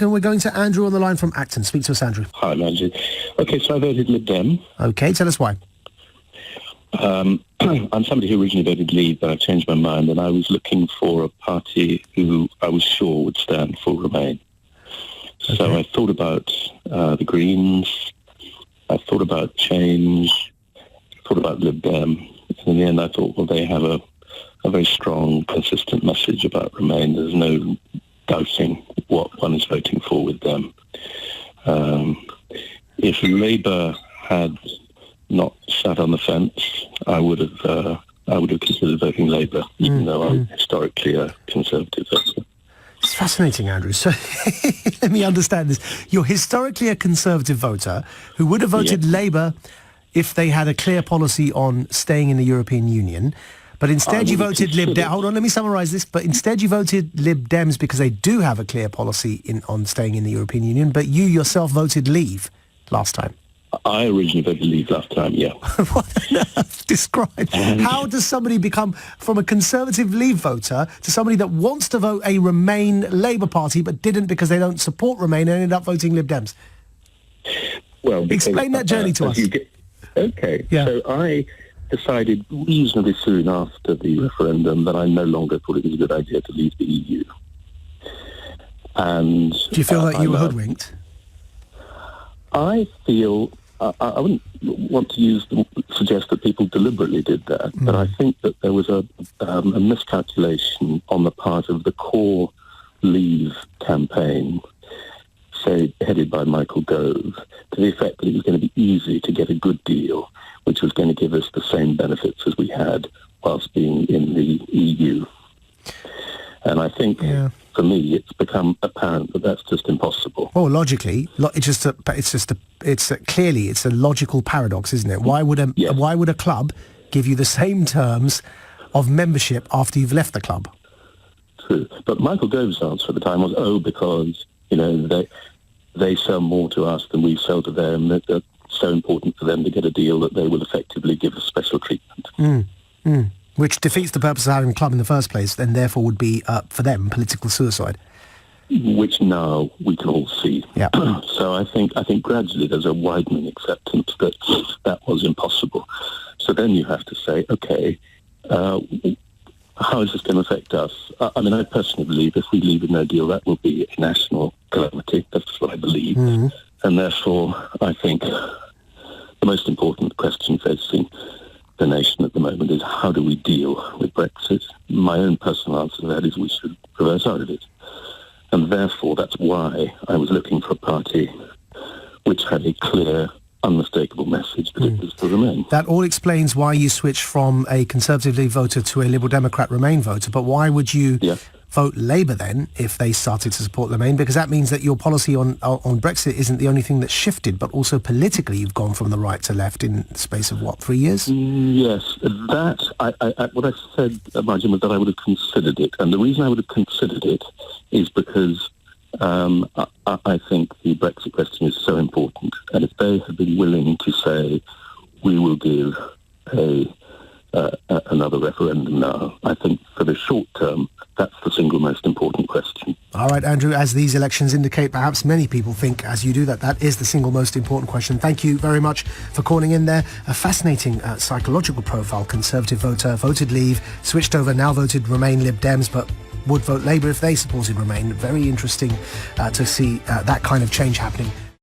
and we're going to Andrew on the line from Acton. Speak to us, Andrew. Hi, Maajid. Okay, so I voted Lib Dem. Okay, tell us why. I'm somebody who originally voted Leave, but I've changed my mind, and I was looking for a party who I was sure would stand for Remain. Okay. So I thought about the Greens, I thought about Change, I thought about Lib Dem, and in the end I thought, well, they have a very strong, consistent message about Remain. There's no doubting what one is voting for with them. If Labour had not sat on the fence, I would have considered voting Labour, even though I'm historically a Conservative voter. It's fascinating, Andrew. So let me understand this. You're historically a Conservative voter who would have voted Labour if they had a clear policy on staying in the European Union. But instead you voted Lib Dem. Hold on, let me summarise this. But instead you voted Lib Dems because they do have a clear policy on staying in the European Union. But you yourself voted Leave last time. I originally voted Leave last time, yeah. What on earth? Describe. How does somebody become from a Conservative Leave voter to somebody that wants to vote a Remain Labour Party but didn't because they don't support Remain and ended up voting Lib Dems? Well, explain that journey to us. Okay, yeah. So I decided reasonably soon after the referendum that I no longer thought it was a good idea to leave the EU. And do you feel that you were hoodwinked? I feel I wouldn't want to suggest that people deliberately did that, but I think that there was a miscalculation on the part of the core Leave campaign, say headed by Michael Gove, to the effect that it was going to be easy to get a good deal, which was going to give us the same benefits as we had whilst being in the EU. And I think, for me, it's become apparent that that's just impossible. Well, logically, clearly it's a logical paradox, isn't it? Why would a club give you the same terms of membership after you've left the club? True, but Michael Gove's answer at the time was, because they sell more to us than we sell to them. That it's so important for them to get a deal that they will effectively give us special treatment. Which defeats the purpose of having a club in the first place, and therefore would be, for them, political suicide. Which now we can all see. Yeah. So I think gradually there's a widening acceptance that that was impossible. So then you have to say, okay, how is this going to affect us? I mean, I personally believe if we leave with no deal, that will be a national calamity. That's what I believe. And therefore, I think the most important question facing the nation at the moment is how do we deal with Brexit? My own personal answer to that is we should reverse out of it. And therefore, that's why I was looking for a party which had a clear, unmistakable message that it was to Remain. That all explains why you switched from a Conservative Leave voter to a Liberal Democrat Remain voter. But why would you vote Labour then if they started to support Remain? Because that means that your policy on Brexit isn't the only thing that's shifted, but also politically you've gone from the right to left in the space of, 3 years? Yes. That, what I said, Maajid, was that I would have considered it. And the reason I would have considered it is because I think the Brexit question is so important. And if they had been willing to say, we will give another referendum now, I think for the short term, that's the single most important question. All right, Andrew, as these elections indicate, perhaps many people think, as you do, that is the single most important question. Thank you very much for calling in there. A fascinating psychological profile. Conservative voter, voted Leave, switched over, now voted Remain Lib Dems, but would vote Labour if they supported Remain. Very interesting to see that kind of change happening